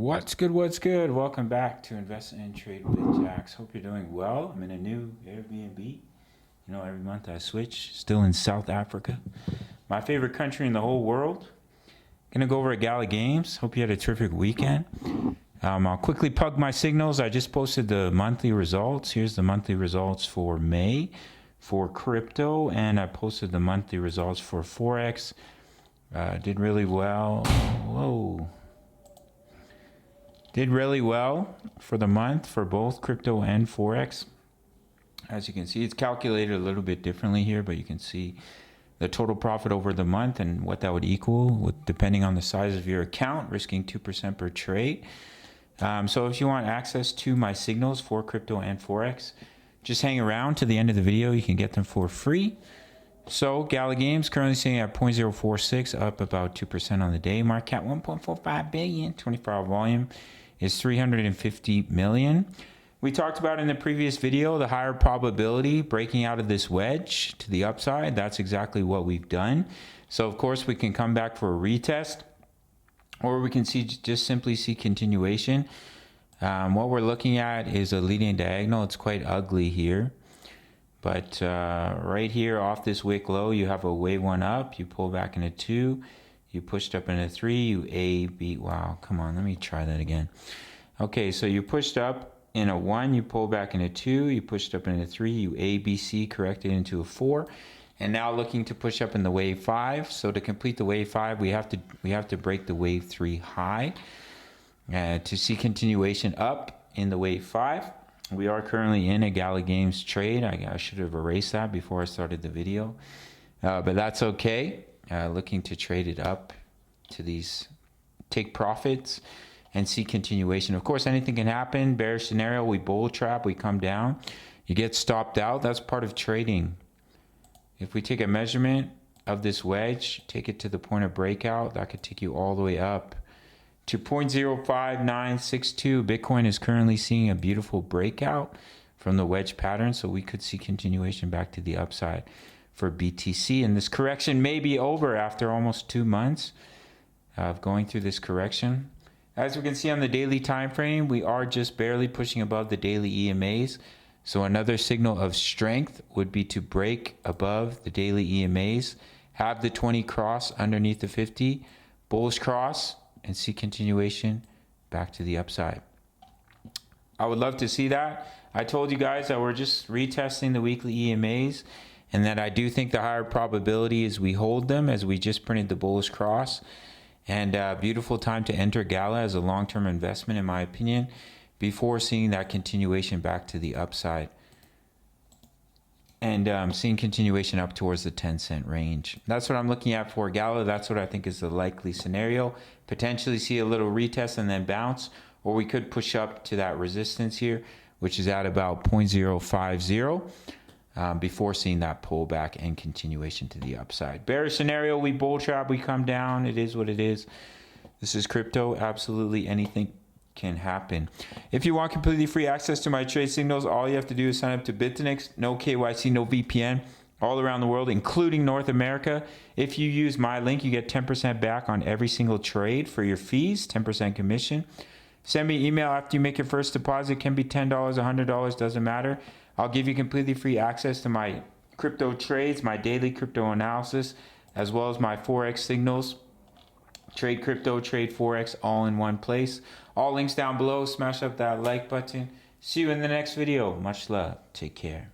What's good? What's good? Welcome back to Invest and Trade with Jax. Hope you're doing well. I'm in a new Airbnb. You know, every month I switch. Still in South Africa, my favorite country in the whole world. Gonna go over at Gala Games. Hope you had a terrific weekend. I'll quickly plug my signals. I just posted the monthly results. Here's the monthly results for May for crypto, and I posted the monthly results for Forex. Did really well. Whoa. Did really well for the month for both crypto and Forex. As you can see, it's calculated a little bit differently here, but you can see the total profit over the month and what that would equal with, depending on the size of your account, risking 2% per trade. So if you want access to my signals for crypto and Forex, just hang around to the end of the video. You can get them for free. So Gala Games currently sitting at 0.046, up about 2% on the day. Market cap 1.45 billion, 24-hour volume is 350 million. We talked about in the previous video the higher probability breaking out of this wedge to the upside. That's exactly what we've done. So of course we can come back for a retest, or we can just simply see continuation. What we're looking at is a leading diagonal. It's quite ugly here. But right here off this wick low, you have a wave one up, you pull back into two, you pushed up into three, you A, B, wow, come on, let me try that again. Okay, so you pushed up in a one, you pull back into two, you pushed up into three, you A, B, C, corrected into a four, and now looking to push up in the wave five. So to complete the wave five, we have to break the wave three high to see continuation up in the wave five. We are currently in a Gala Games trade. I should have erased that before I started the video, but that's okay. Looking to trade it up to these, take profits and see continuation. Of course, anything can happen. Bearish scenario, we bull trap, we come down. You get stopped out. That's part of trading. If we take a measurement of this wedge, take it to the point of breakout, that could take you all the way up to 0.05962. Bitcoin is currently seeing a beautiful breakout from the wedge pattern, so we could see continuation back to the upside for BTC. And this correction may be over after almost 2 months of going through this correction. As we can see on the daily time frame, we are just barely pushing above the daily EMAs. So another signal of strength would be to break above the daily EMAs, have the 20 cross underneath the 50, bullish cross, and see continuation back to the upside. I would love to see that. I told you guys that we're just retesting the weekly EMAs, and that I do think the higher probability is we hold them, as we just printed the bullish cross. And beautiful time to enter Gala as a long-term investment, in my opinion, before seeing that continuation back to the upside. And seeing continuation up towards the 10-cent range. That's what I'm looking at for Gala. That's what I think is the likely scenario. Potentially see a little retest and then bounce, or we could push up to that resistance here, which is at about 0.050, before seeing that pullback and continuation to the upside. Bearish scenario, we bull trap, we come down. It is what it is. This is crypto. Absolutely anything can happen. If you want completely free access to my trade signals, all you have to do is sign up to BITUNIX. No KYC, no VPN, all around the world, including North America. If you use my link, you get 10% back on every single trade for your fees, 10% commission. Send me an email after you make your first deposit. It can be $10, $100, doesn't matter. I'll give you completely free access to my crypto trades, my daily crypto analysis, as well as my Forex signals. Trade crypto, trade Forex, all in one place. All links down below. Smash up that like button. See you in the next video. Much love. Take care.